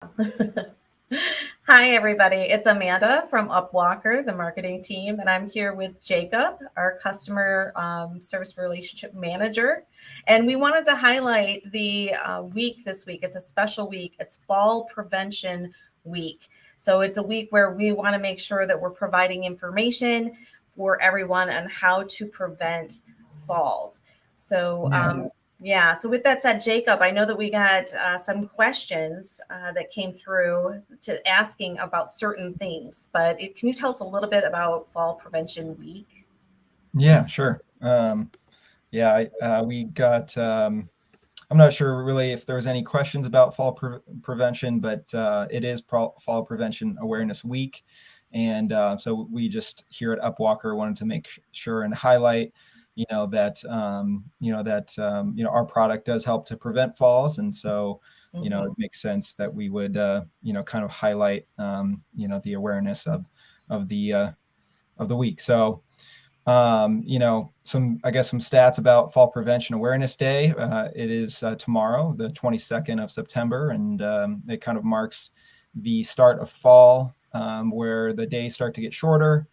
Hi, everybody. It's Amanda from UPWalker, the marketing team, and I'm here with Jacob, our customer service relationship manager. And we wanted to highlight the week this week. It's a special week. It's Fall Prevention Week. So it's a week where we want to make sure that we're providing information for everyone on how to prevent falls. So, yeah. So with that said, Jacob, I know that we got some questions that came through to asking about certain things, but can you tell us a little bit about Fall Prevention Week? Yeah, sure. We got. I'm not sure really if there's any questions about fall prevention, but it is Fall Prevention Awareness Week, and so we just here at Upwalker wanted to make sure and highlight, our product does help to prevent falls, and so it makes sense that we would kind of highlight the awareness of the week. So some stats about Fall Prevention Awareness Day. It is tomorrow, the 22nd of September, and it kind of marks the start of fall, where the days start to get shorter,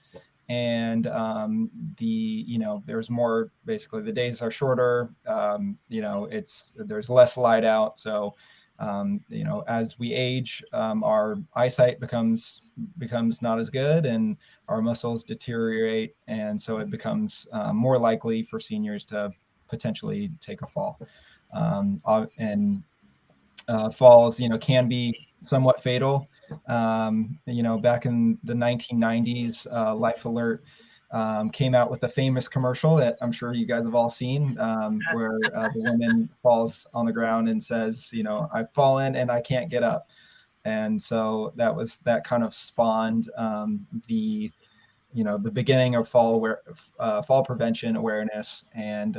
and there's more. Basically, the days are shorter. There's less light out, so as we age, our eyesight becomes not as good, and our muscles deteriorate, and so it becomes more likely for seniors to potentially take a fall. And falls, can be somewhat fatal. Back in the 1990s, Life Alert came out with a famous commercial that I'm sure you guys have all seen, where the woman falls on the ground and says, "I've fallen and I can't get up." And so that kind of spawned the beginning of fall prevention awareness, and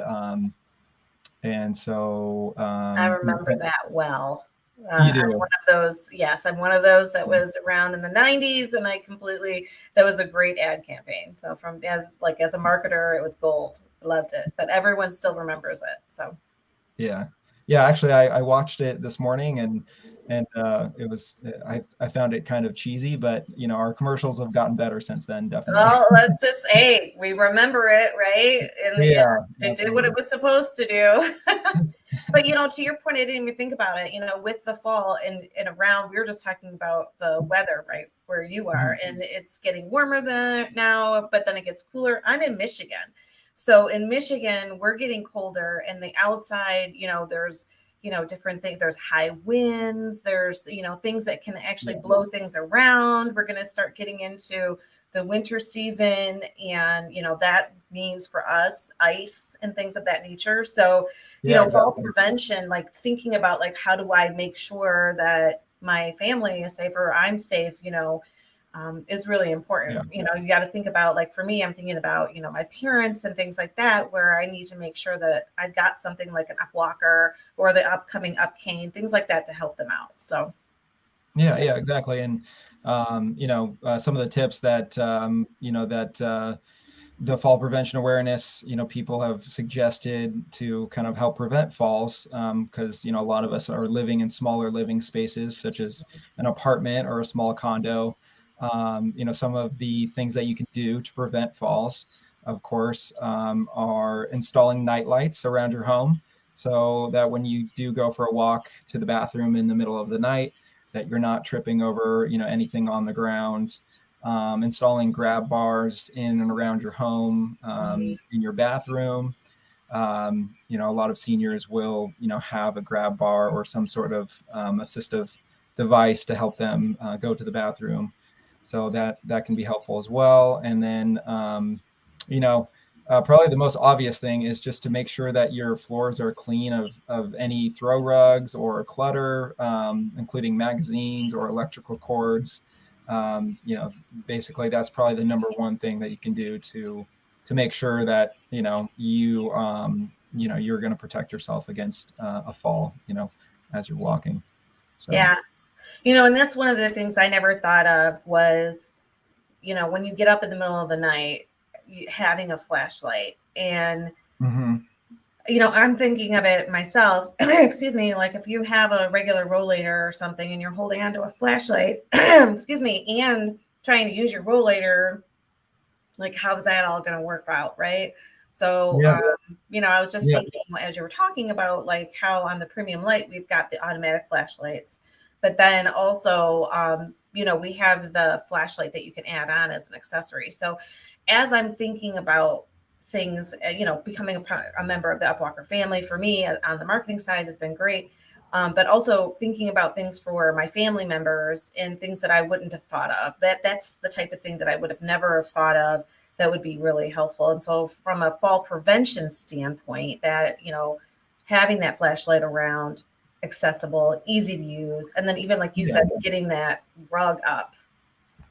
so I remember that well. You I'm do. one of those. Yes, I'm one of those that was around in the 90s, and that was a great ad campaign. So as a marketer, it was gold. I loved it, but everyone still remembers it. So Yeah. Actually, I watched it this morning, and it was I found it kind of cheesy, but our commercials have gotten better since then, definitely. well, let's just say we remember it, right? And yeah, Yeah, it did what it absolutely. was supposed to do. But to your point, I didn't even think about it. With the fall and around, we were just talking about the weather, right, where you are, and it's getting warmer than now, but then it gets cooler. I'm in Michigan, so in Michigan, we're getting colder, and the outside, there's different things. There's high winds. There's things that can actually blow things around. We're going to start getting into the winter season, and that means for us ice and things of that nature. So Yeah, fall exactly. prevention, like thinking about like how do I make sure that my family is safe or I'm safe, is really important. Yeah. You got to think about, like, for me, I'm thinking about, my parents and things like that, where I need to make sure that I've got something like an up walker or the upcoming up cane, things like that to help them out. So, Yeah, exactly. And some of the tips that the fall prevention awareness, people have suggested to kind of help prevent falls, because a lot of us are living in smaller living spaces, such as an apartment or a small condo. Some of the things that you can do to prevent falls, of course, are installing night lights around your home, so that when you do go for a walk to the bathroom in the middle of the night, that you're not tripping over anything on the ground. Installing grab bars in and around your home, in your bathroom. A lot of seniors will, have a grab bar or some sort of assistive device to help them go to the bathroom. So that can be helpful as well. And then, probably the most obvious thing is just to make sure that your floors are clean of any throw rugs or clutter, including magazines or electrical cords. um, you know, Basically that's probably the number one thing that you can do to make sure that you're going to protect yourself against a fall, as you're walking. So yeah. And that's one of the things I never thought of was, when you get up in the middle of the night, having a flashlight. And mhm. I'm thinking of it myself. Excuse me, like if you have a regular rollator or something and you're holding onto a flashlight, excuse me, and trying to use your rollator, like how's that all going to work out, right? So, Yeah, I was just yeah, thinking as you were talking about like how on the premium light we've got the automatic flashlights, but then also, we have the flashlight that you can add on as an accessory. So, as I'm thinking about things, becoming a member of the Upwalker family for me on the marketing side has been great. But also thinking about things for my family members and things that I wouldn't have thought of. That's the type of thing that I would have never have thought of that would be really helpful. And so from a fall prevention standpoint, that, having that flashlight around, accessible, easy to use, and then even like you yeah, said, getting that rug up.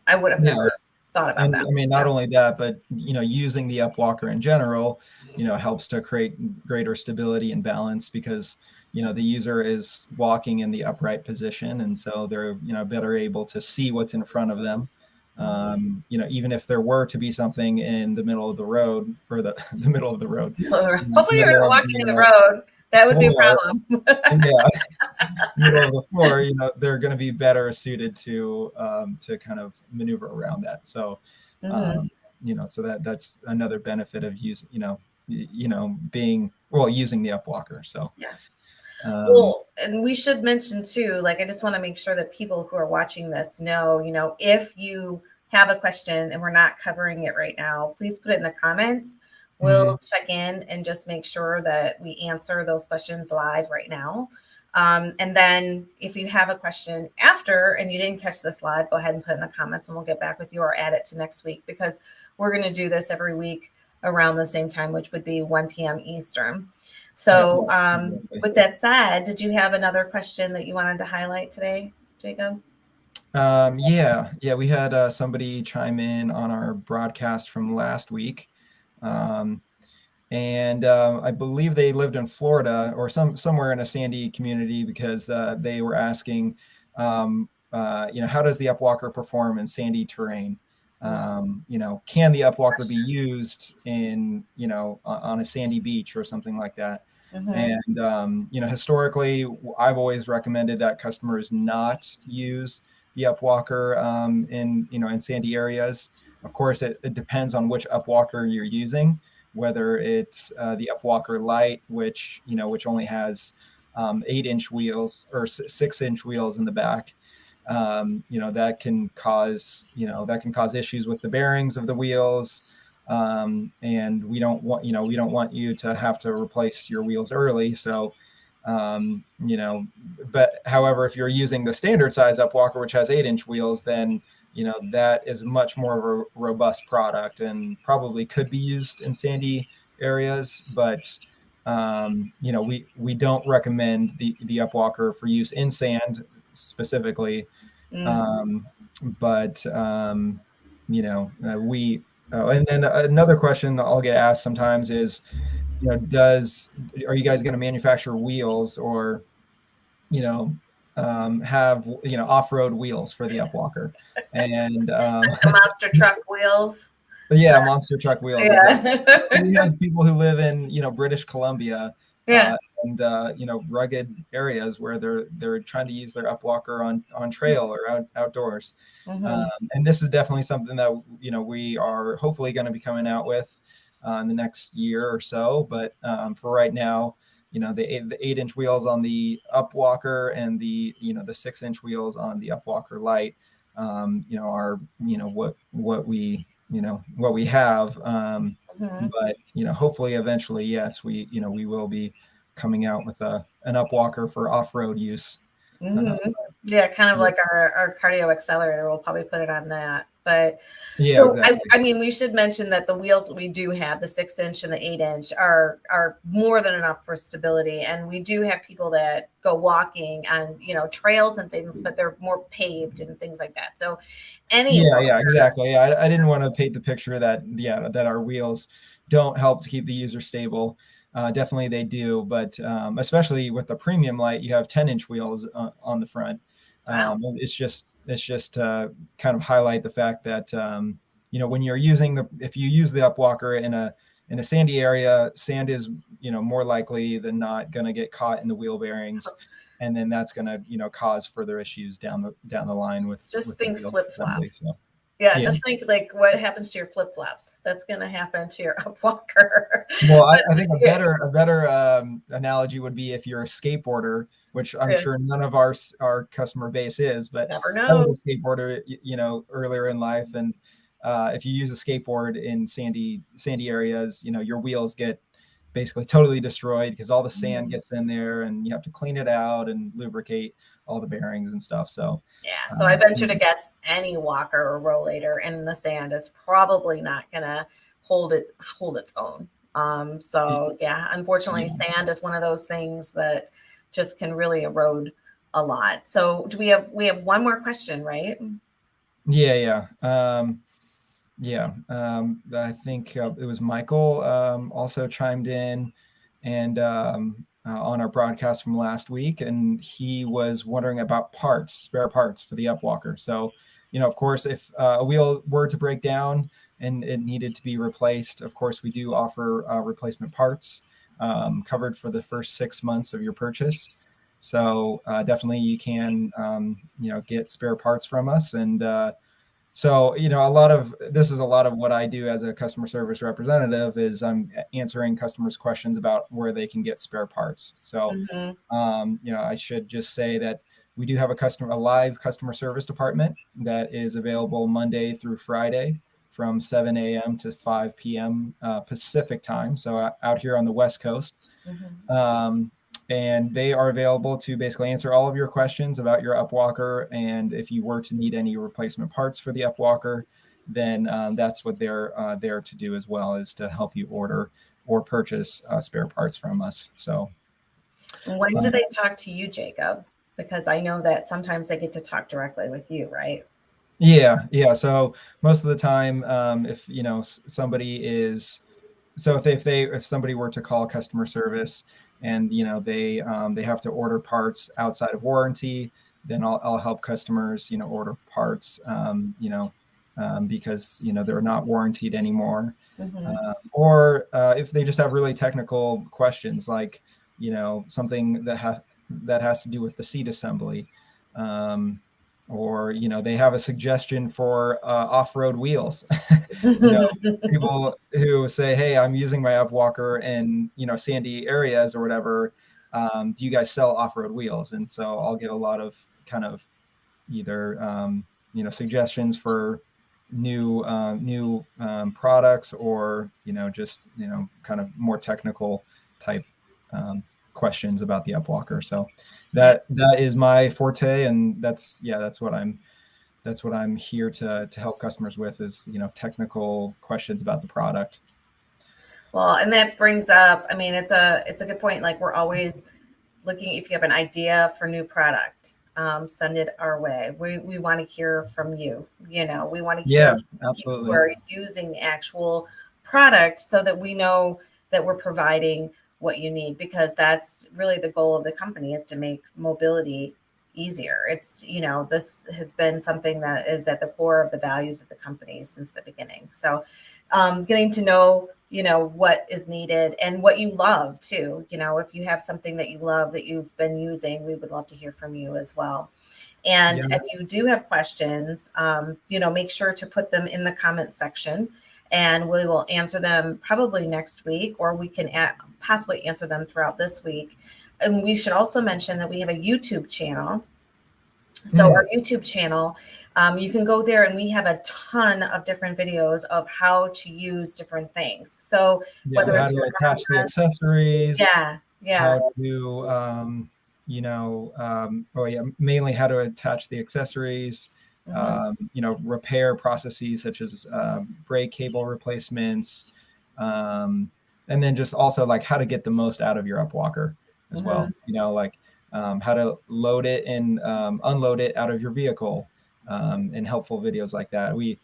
I would have yeah. never thought about And that. I mean, not Yeah. only that, but using the Upwalker in general, helps to create greater stability and balance because the user is walking in the upright position, and so they're better able to see what's in front of them. Mhm. Even if there were to be something in the middle of the road or the middle of the road, Hopefully you're middle not of walking in the the road. That would be a floor, problem. yeah, middle of the floor, they're going to be better suited to kind of maneuver around that. So, Mhm. um, so that's another benefit of using, being well using the Upwalker. So, Yeah. um, Well, and we should mention too, like, I just want to make sure that people who are watching this know, if you have a question and we're not covering it right now, please put it in the comments. mhm. We'll check in and just make sure that we answer those questions live right now. And then if you have a question after and you didn't catch this live, go ahead and put it in the comments and we'll get back with you or add it to next week because we're going to do this every week around the same time, which would be 1 p.m. Eastern. Yeah, So, exactly. with that said, did you have another question that you wanted to highlight today, Jacob? Yeah, we had somebody chime in on our broadcast from last week. Um, and I believe they lived in Florida or somewhere in a sandy community because they were asking, how does the Upwalker perform in sandy terrain? Can the Upwalker be used in on a sandy beach or something like that? Mm-hmm. And historically, I've always recommended that customers not use the Upwalker in sandy areas. Of course, it depends on which Upwalker you're using, whether it's the Upwalker Lite, which only has 8-inch wheels or 6-inch wheels in the back. That can cause issues with the bearings of the wheels. And we don't want you to have to replace your wheels early. So, um, you know, but however, if you're using the standard size Upwalker, which has 8-inch wheels, then that is much more of a robust product and probably could be used in sandy areas. But we don't recommend the Upwalker for use in sand specifically. Mm-hmm. um, but we and then another question that I'll get asked sometimes is, does are you guys going to manufacture wheels or you know have off-road wheels for the Upwalker? And Like the monster truck wheels. yeah, monster truck wheels, exactly. We Yeah. have people who live in British Columbia, Yeah. and rugged areas where they're trying to use their Upwalker on trail or outdoors. Um, Mm-hmm. and this is definitely something that we are hopefully going to be coming out with in the next year or so. But for right now, the 8-inch wheels on the Upwalker and the 6-inch wheels on the Upwalker Lite, are what we have. Mm-hmm. But hopefully, eventually, yes, we will be coming out with an Upwalker for off-road use. Mm-hmm. Yeah, kind of Yeah, like our cardio accelerator. We'll probably put it on that. But yeah, so I, exactly. I mean, we should mention that the wheels that we do have, the 6-inch and the 8-inch, are more than enough for stability. And we do have people that go walking on trails and things, but they're more paved and things like that. So any Yeah, exactly. Yeah, I didn't want to paint the picture that our wheels don't help to keep the user stable. Definitely they do, but especially with the premium light, you have 10-inch wheels on the front. wow. It's just to kind of highlight the fact that when you're if you use the Upwalker in a sandy area, sand is, more likely than not going to get caught in the wheel bearings, and then that's going to, cause further issues down the line with Just the think wheel flip assembly. flops. So Yeah, yeah. just think like what happens to your flip flops. That's going to happen to your UPWalker. Well, I, But, I think a yeah, better analogy would be if you're a skateboarder, which I'm yeah, sure none of our customer base is, but never I was know. a skateboarder, earlier in life, and if you use a skateboard in sandy areas, your wheels get basically totally destroyed because all the sand Mhm. gets in there, and you have to clean it out and lubricate all the bearings and stuff. So, Yeah, so I um, venture to guess any walker or rollator in the sand is probably not gonna hold its own. So yeah, unfortunately, yeah, sand is one of those things that just can really erode a lot. So do we have one more question, right? yeah, yeah. Yeah, I think it was Michael also chimed in and on our broadcast from last week, and he was wondering about spare parts for the Upwalker. So, of course, if a wheel were to break down and it needed to be replaced, of course, we do offer replacement parts covered for the first 6 months of your purchase. So definitely you can, get spare parts from us. And so, this is a lot of what I do as a customer service representative is I'm answering customers' questions about where they can get spare parts. So, Hmm. I should just say that we do have a live customer service department that is available Monday through Friday from 7 a.m. to 5 p.m. Pacific time. So out here on the West Coast. Hmm. Um, and they are available to basically answer all of your questions about your Upwalker. And if you were to need any replacement parts for the Upwalker, then that's what they're there to do as well, is to help you order or purchase spare parts from us. So When do uh, they talk to you, Jacob? Because I know that sometimes they get to talk directly with you, right? yeah. So most of the time, if somebody is, so if somebody were to call customer service and they have to order parts outside of warranty, then I'll help customers order parts because they're not warranted anymore. Hmm. Or if they just have really technical questions, like something that has to do with the seat assembly, um, or they have a suggestion for off-road wheels. you know People who say, hey, I'm using my Upwalker in sandy areas or whatever, do you guys sell off-road wheels? And so I'll get a lot of kind of either suggestions for new products, or just kind of more technical type um, questions about the Upwalker. So Yeah. that is my forte, and that's what I'm here to help customers with, is technical questions about the product. Well, and that brings up, I mean, it's a good point. Like we're always looking, if you have an idea for new product, send it our way. We want to hear from you. We want to hear Yeah, from people who absolutely. are using the actual product so that we know that we're providing what you need, because that's really the goal of the company, is to make mobility easier. This has been something that is at the core of the values of the company since the beginning. So getting to know what is needed and what you love too. If you have something that you love that you've been using, we would love to hear from you as well. And Yeah. if you do have questions, make sure to put them in the comment section, and we will answer them probably next week, or we can possibly answer them throughout this week. And we should also mention that we have a YouTube channel. So Mm. our YouTube channel, you can go there, and we have a ton of different videos of how to use different things. So Yeah, whether how it's to your attach the cameras, accessories, yeah, yeah, how to mainly how to attach the accessories, hmm, repair processes such as brake cable replacements, um, and then just also like how to get the most out of your Upwalker as hmm, well. Like how to load it and unload it out of your vehicle, and helpful videos like that. We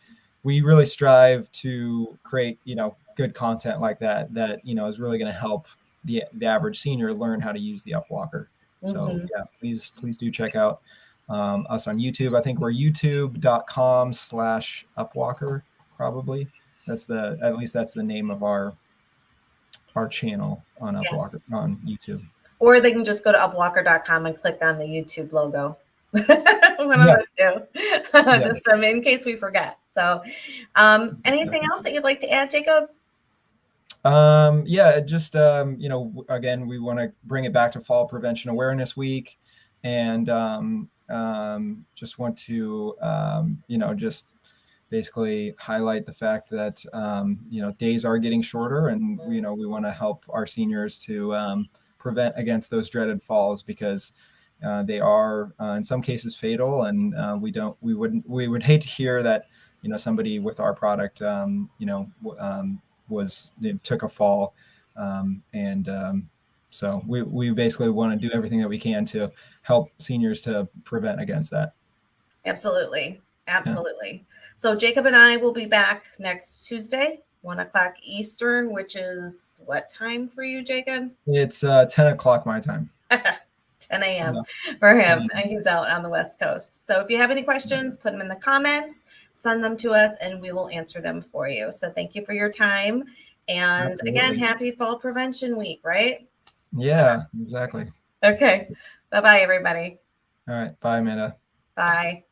really strive to create good content like that is really going to help the average senior learn how to use the Upwalker. So hmm. yeah, please do check out us on YouTube. I think we're youtube.com/Upwalker, probably. At least that's the name of our our channel on UpWalker on YouTube. Or they can just go to upwalker.com and click on the YouTube logo. One of those two, just in case we forget. So anything else that you'd like to add, Jacob? Just again, we want to bring it back to Fall Prevention Awareness Week, and just want to just basically highlight the fact that days are getting shorter, and we want to help our seniors to prevent against those dreaded falls, because they are in some cases fatal, and we would hate to hear that somebody with our product took a fall, so we basically want to do everything that we can to help seniors to prevent against that. Absolutely. So Jacob and I will be back next Tuesday, 1 o'clock Eastern, which is what time for you, Jacob? It's 10 o'clock my time. 10 a.m. for him. He's out on the West Coast. So if you have any questions, put them in the comments, send them to us, and we will answer them for you. So thank you for your time. And again, happy Fall Prevention Week, right? Yeah, exactly. Okay. Bye-bye, everybody. All right. Bye, Amanda. Bye.